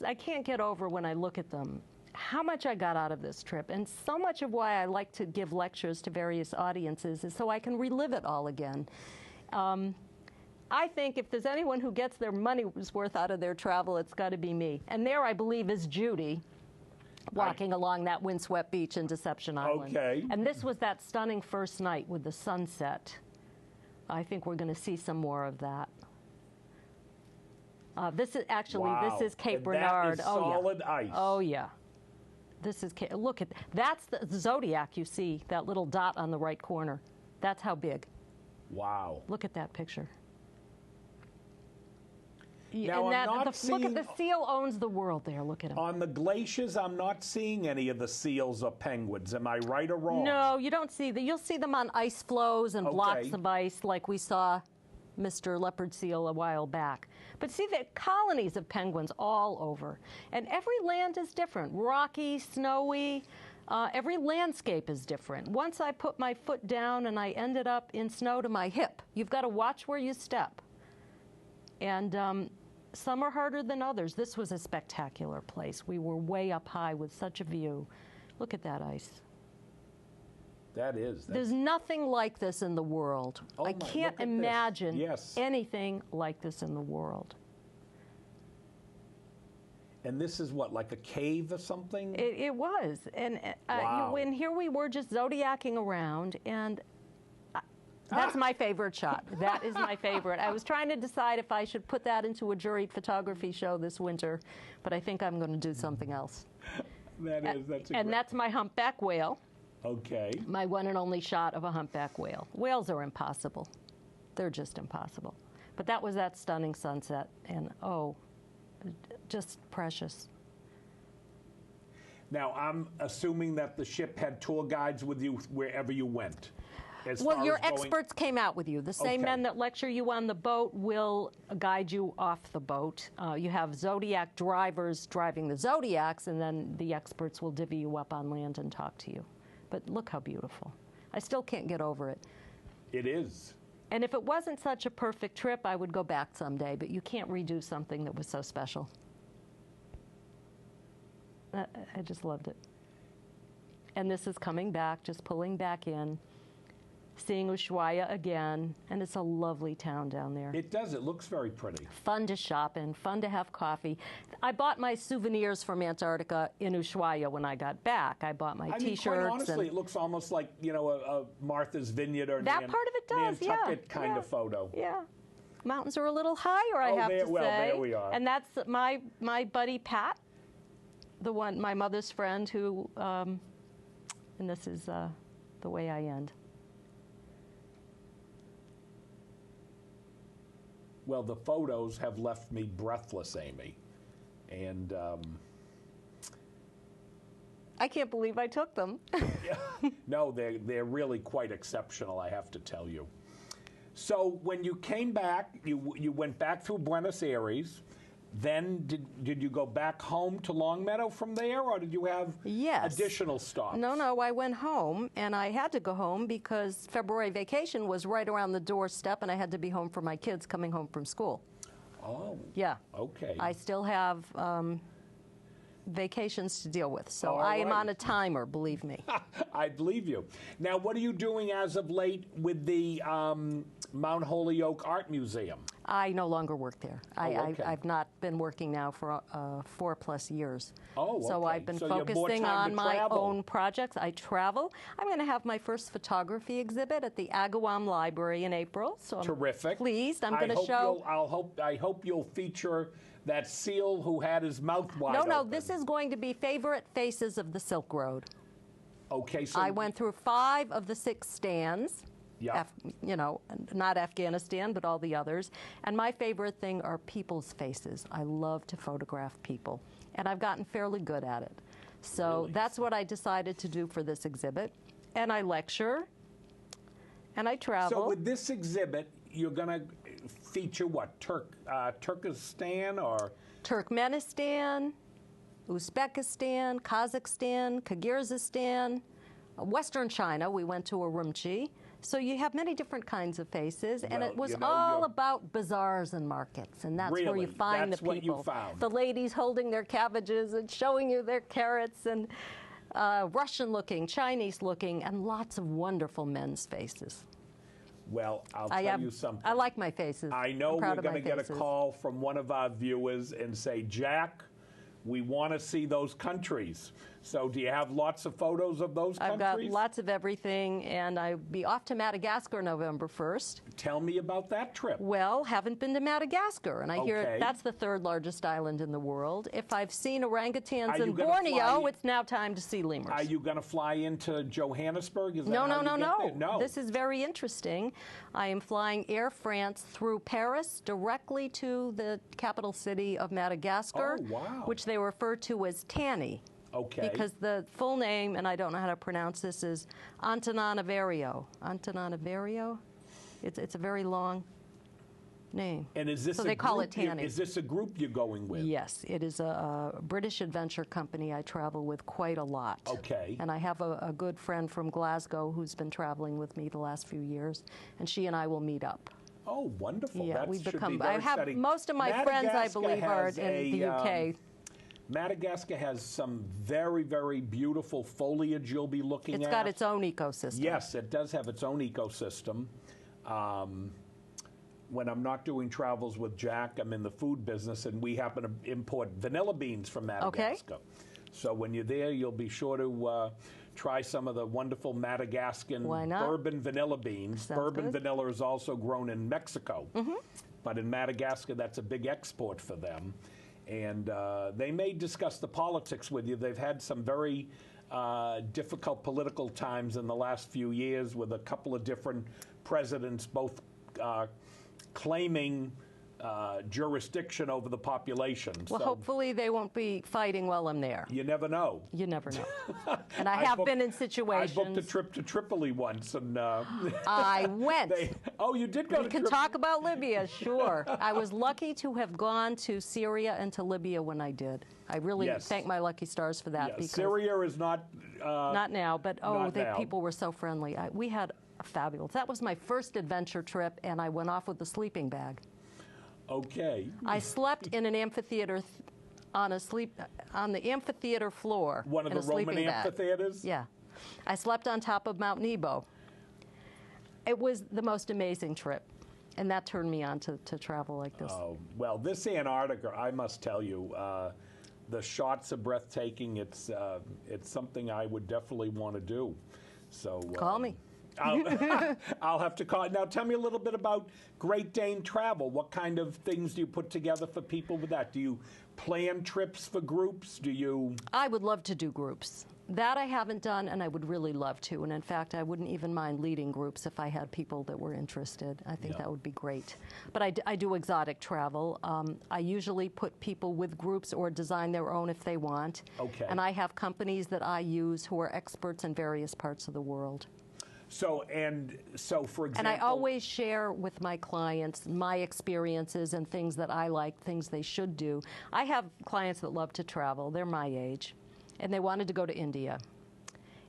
I can't get over when I look at them. How much I got out of this trip, and so much of why I like to give lectures to various audiences is so I can relive it all again. I think if there's anyone who gets their money's worth out of their travel, it's got to be me. And there, I believe, is Judy walking along that windswept beach in Deception Island. Okay. And this was that stunning first night with the sunset. I think we're going to see some more of that. This is actually, Wow. this is Cape And Bernard. That is Oh, yeah. solid ice. Oh, yeah. This is, look at, that's the Zodiac you see, that little dot on the right corner. That's how big. Wow. Look at that picture. Now, I'm not look seeing- at the seal owns the world there. Look at him. On the glaciers, I'm not seeing any of the seals or penguins. Am I right or wrong? No, you don't see You'll see them on ice floes and blocks Okay. of ice like we saw Mr. Leopard Seal a while back. But see the colonies of penguins all over. And every land is different. Rocky, snowy, every landscape is different. Once I put my foot down and I ended up in snow to my hip. You've got to watch where you step. And some are harder than others. This was a spectacular place. We were way up high with such a view. Look at that ice. There's nothing like this in the world. Oh I my, can't look at this. imagine Yes. anything like this in the world. And this is what, like a cave or something? It was. And Wow. when here we were just zodiacking around, and that's my favorite shot. That is my favorite. I was trying to decide if I should put that into a juried photography show this winter, but I think I'm going to do something else. That's my humpback whale. Okay. My one and only shot of a humpback whale. Whales are impossible. They're just impossible. But that was that stunning sunset, and just precious. Now, I'm assuming that the ship had tour guides with you wherever you went. Well, your experts came out with you. The same men that lecture you on the boat will guide you off the boat. You have Zodiac drivers driving the Zodiacs, and then the experts will divvy you up on land and talk to you. But look how beautiful. I still can't get over it. It is. And if it wasn't such a perfect trip, I would go back someday, but you can't redo something that was so special. I just loved it. And this is coming back, just pulling back in, seeing Ushuaia again, and it's a lovely town down there. It does. It looks very pretty. Fun to shop in, fun to have coffee. I bought my souvenirs from Antarctica in Ushuaia when I got back. I bought my T-shirts. Quite honestly, it looks almost like, a Martha's Vineyard or that part of it does, Nantucket kind of photo. Yeah. Mountains are a little higher, I have to say. Well, there we are. And that's my buddy Pat, my mother's friend who, and this is the way I end. Well, the photos have left me breathless, Amy. And I can't believe I took them. No, they're really quite exceptional, I have to tell you. So when you came back, you went back through Buenos Aires. Then did you go back home to Longmeadow from there, or did you have additional stops? No, I went home, and I had to go home because February vacation was right around the doorstep, and I had to be home for my kids coming home from school. Oh. Yeah. Okay. I still have vacations to deal with, so All I am right. on a timer, believe me. I believe you. Now, what are you doing as of late with the Mount Holyoke Art Museum? I no longer work there. okay. I've not been working now for 4+ years. Oh, okay. So I've been So you have more focusing time on to my travel. own projects. I travel. I'm going to have my first photography exhibit at the Agawam Library in April. So I'm Terrific. pleased. I'm going to show. I hope you'll feature that seal who had his mouth wide No, open. this is going to be favorite faces of the Silk Road. Okay, so I went through 5 of the 6 stands. Yeah. Not Afghanistan, but all the others. And my favorite thing are people's faces. I love to photograph people, and I've gotten fairly good at it. So Really? that's what I decided to do for this exhibit. And I lecture, and I travel. So with this exhibit, you're going to feature what? Turkestan or? Turkmenistan, Uzbekistan, Kazakhstan, Kyrgyzstan, Western China. We went to Urumqi. So you have many different kinds of faces, and Well, it was you know, all you're- about bazaars and markets, and that's where you Really? find That's the what you people. found? The ladies holding their cabbages and showing you their carrots, and Russian-looking, Chinese-looking, and lots of wonderful men's faces. Well, I'll tell you something. I like my faces. I know I'm proud we're of my going to get a faces. call from one of our viewers and say, Jack, we want to see those countries. So do you have lots of photos of those I've countries? got lots of everything, and I'll be off to Madagascar November 1st. Tell me about that trip. Well, haven't been to Madagascar, and I hear Okay. that's the 3rd largest island in the world. If I've seen orangutans Are you in gonna Borneo, fly- it's now time to see lemurs. Are you going to fly into Johannesburg? Is that No, how no, you no, get no. there? No. This is very interesting. I am flying Air France through Paris directly to the capital city of Madagascar, Oh, wow. which they refer to as Tanny. Okay. Because the full name, and I don't know how to pronounce this, is Antananarivo. Antananarivo? It's a very long name. And is this so a they call group it Tanny. Is this a group you're going with? Yes, it is a British adventure company I travel with quite a lot. Okay. And I have a good friend from Glasgow who's been traveling with me the last few years, and she and I will meet up. Oh, wonderful. Yeah, That we should be become. very I have exciting. most of my friends, I Madagascar believe, are has in the UK. Madagascar has some very, very beautiful foliage you'll be looking at. It's got its own ecosystem. Yes, it does have its own ecosystem. When I'm not doing travels with Jack, I'm in the food business, and we happen to import vanilla beans from Madagascar. So when you're there, you'll be sure to try some of the wonderful Madagascan Why not? bourbon vanilla beans. Sounds Bourbon good. vanilla is also grown in Mexico. But in Madagascar, that's a big export for them. And they may discuss the politics with you. They've had some very difficult political times in the last few years with a couple of different presidents, both claiming jurisdiction over the population. Well, so hopefully they won't be fighting while I'm there. you never know. You never know. And I have been in I situations. booked a trip to Tripoli once, and I went. oh, you did go We to can Tripoli? talk about Libya, sure. I was lucky to have gone to Syria and to Libya when I did. I really Yes. thank my lucky stars for that. Yeah, because Syria is not. not now, but not now. people were so friendly. We had a fabulous. That was my first adventure trip, and I went off with a sleeping bag. Okay. I slept in an amphitheater on the amphitheater floor. One of in the a sleeping Roman bag. amphitheaters? Yeah. I slept on top of Mount Nebo. It was the most amazing trip, and that turned me on to travel like this. Oh, well, this Antarctica, I must tell you, the shots are breathtaking. It's something I would definitely want to do. So Call me. I'll have to call. Now, tell me a little bit about Great Dane Travel. What kind of things do you put together for people with that? Do you plan trips for groups? Do you? I would love to do groups. That I haven't done, and I would really love to. And in fact, I wouldn't even mind leading groups if I had people that were interested. I think that would be great. But I do exotic travel. I usually put people with groups or design their own if they want. Okay. And I have companies that I use who are experts in various parts of the world. So, for example... And I always share with my clients my experiences and things that I like, things they should do. I have clients that love to travel. They're my age. And they wanted to go to India.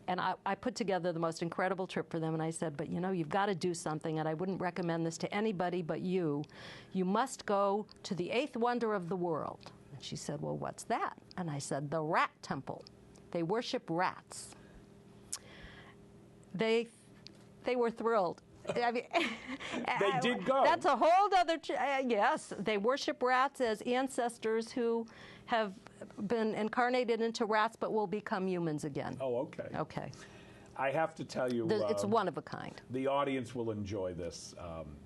And I put together the most incredible trip for them, and I said, but you know, you've got to do something, and I wouldn't recommend this to anybody but you. You must go to the 8th wonder of the world. And she said, well, what's that? And I said, the rat temple. They worship rats. They were thrilled. I mean, they did go. That's a whole other, yes, they worship rats as ancestors who have been incarnated into rats but will become humans again. Oh, okay. Okay. I have to tell you... It's one of a kind. The audience will enjoy this.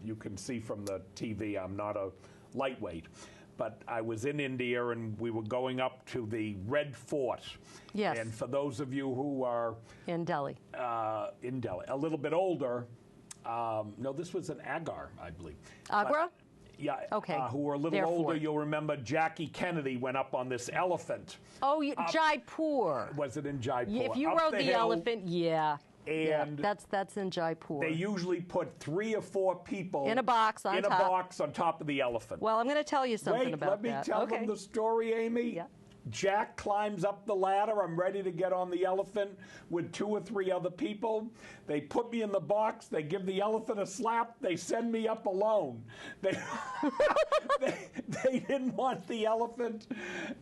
You can see from the TV I'm not a lightweight. But I was in India, and we were going up to the Red Fort. Yes. And for those of you who are... In Delhi. A little bit older... no, this was in Agar, I believe. Agra? Yeah. Okay. Who were a little older, you'll remember Jackie Kennedy went up on this elephant. Oh, Jaipur. Was it in Jaipur? If you up rode the hill, elephant, yeah. And that's in Jaipur. They usually put 3 or 4 people in a box on top. In a box on top of the elephant. Well, I'm going to tell you something about that. Wait, let me tell them the story, Amy. Yeah. Jack climbs up the ladder. I'm ready to get on the elephant with 2 or 3 other people. They put me in the box. They give the elephant a slap. They send me up alone. They didn't want the elephant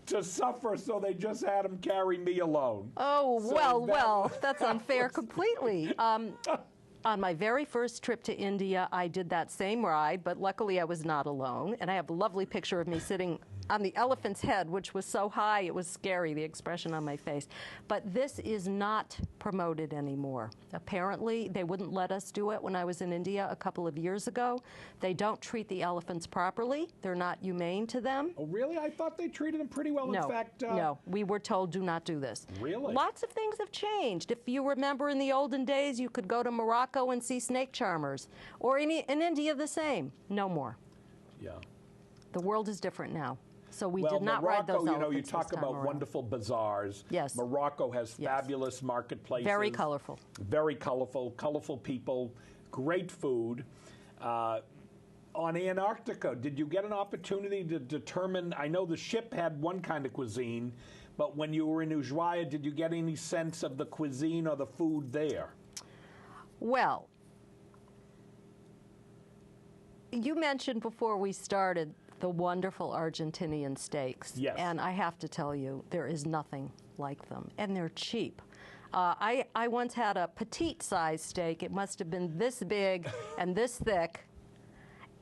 to suffer, so they just had him carry me alone. Oh, so that's unfair completely. On my very first trip to India, I did that same ride, but luckily I was not alone. And I have a lovely picture of me sitting on the elephant's head, which was so high it was scary, the expression on my face. But this is not promoted anymore. Apparently, they wouldn't let us do it when I was in India a couple of years ago. They don't treat the elephants properly. They're not humane to them. Oh, really? I thought they treated them pretty well. No, in fact, no, we were told do not do this. Really? Lots of things have changed. If you remember in the olden days, you could go to Morocco and see snake charmers. Or in India, the same. No more. Yeah. The world is different now. So we well, did not Morocco, ride those elephants. You know, you talk about around. wonderful bazaars. Yes. Morocco has fabulous marketplaces. Very colorful. Very colorful people, great food. On Antarctica, did you get an opportunity to determine, I know the ship had one kind of cuisine, but when you were in Ushuaia, did you get any sense of the cuisine or the food there? Well, you mentioned before we started the wonderful Argentinian steaks. Yes. And I have to tell you, there is nothing like them. And they're cheap. I once had a petite-sized steak. It must have been this big and this thick.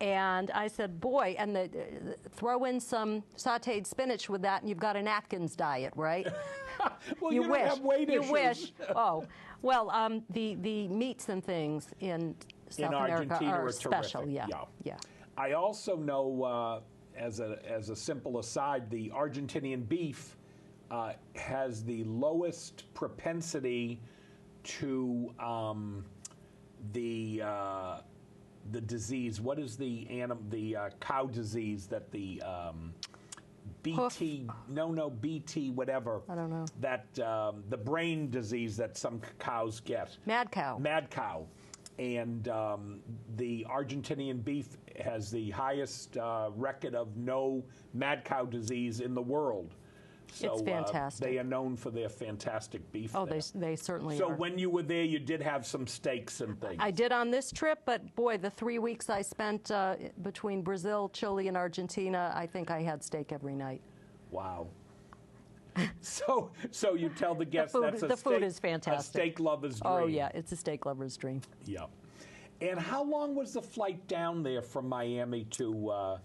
And I said, boy, and throw in some sautéed spinach with that, and you've got an Atkins diet, right? Well, you wish. Don't have weight issues. You wish. Oh, well, the meats and things in South America are special. Terrific. Yeah. I also know, as a simple aside, the Argentinian beef has the lowest propensity to the disease. What is the cow disease that the BT? No, BT, whatever. I don't know. That the brain disease that some cows get. Mad cow. Mad cow. And the Argentinian beef has the highest record of no mad cow disease in the world. So, it's fantastic. They are known for their fantastic beef. Oh, there. they certainly So are. when you were there, you did have some steaks and things. I did on this trip, but boy, the 3 weeks I spent between Brazil, Chile, and Argentina, I think I had steak every night. Wow. So you tell the guests the food is fantastic. A steak lover's dream. Oh yeah, it's a steak lover's dream. Yeah. And how long was the flight down there from Miami to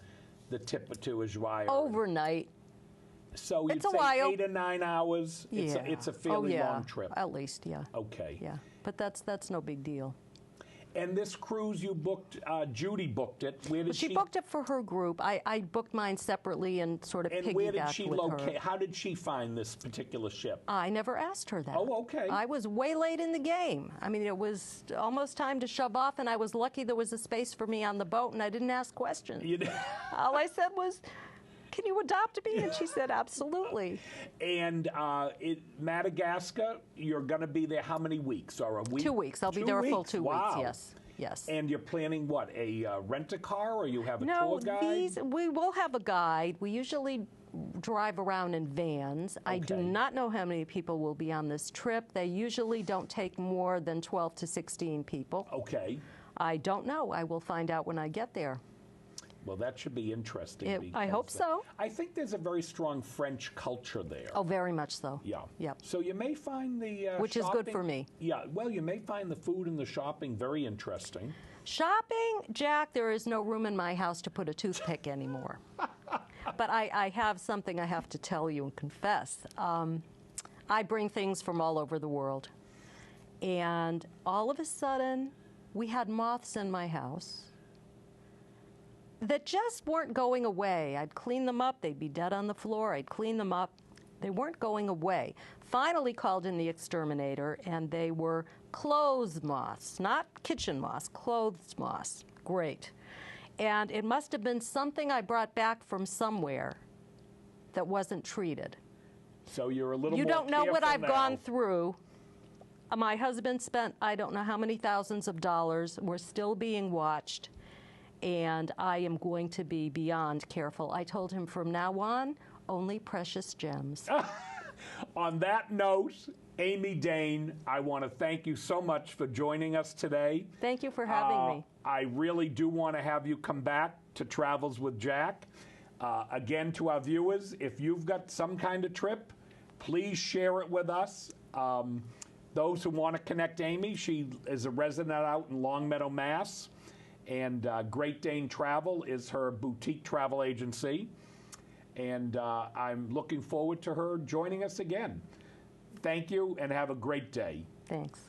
the tip to Ushuaia? Overnight. So you'd It's a say while. 8 or 9 hours. Yeah. It's a fairly long trip. At least, yeah. Okay. Yeah, but that's no big deal. And this cruise you booked, Judy booked it. Where did She booked it for her group. I booked mine separately and sort of And piggybacked where did she with locate? her. How did she find this particular ship? I never asked her that. Oh, okay. I was way late in the game. I mean, it was almost time to shove off, and I was lucky there was a space for me on the boat, and I didn't ask questions. All I said was, "Can you adopt me?" And she said, "Absolutely." And Madagascar, you're going to be there how many weeks? Or a week? 2 weeks. I'll be 2 there a full weeks. 2 Wow. weeks, yes. Yes. And you're planning what, a rent-a-car, or you have a No, tour guide? we will have a guide. We usually drive around in vans. I do Okay. not know how many people will be on this trip. They usually don't take more than 12 to 16 people. Okay. I don't know. I will find out when I get there. Well, that should be interesting. I hope because, so. I think there's a very strong French culture there. Oh, very much so. Yeah. Yep. So you may find the Which is good for me. Yeah. Well, you may find the food and the shopping very interesting. Shopping, Jack, there is no room in my house to put a toothpick anymore. But I have something I have to tell you and confess. I bring things from all over the world. And all of a sudden, we had moths in my house that just weren't going away. I'd clean them up, they'd be dead on the floor, I'd clean them up. They weren't going away. Finally called in the exterminator, and they were clothes moths, not kitchen moths, clothes moths. Great. And it must have been something I brought back from somewhere that wasn't treated. So you're a little You more don't know what careful I've now. gone through. My husband spent, I don't know how many thousands of dollars. We're still being watched. And I am going to be beyond careful. I told him from now on, only precious gems. On that note, Amy Dane, I want to thank you so much for joining us today. Thank you for having me. I really do want to have you come back to Travels with Jack. Again, to our viewers, if you've got some kind of trip, please share it with us. Those who want to connect Amy, she is a resident out in Longmeadow, Mass. And Great Dane Travel is her boutique travel agency. And I'm looking forward to her joining us again. Thank you and have a great day. Thanks.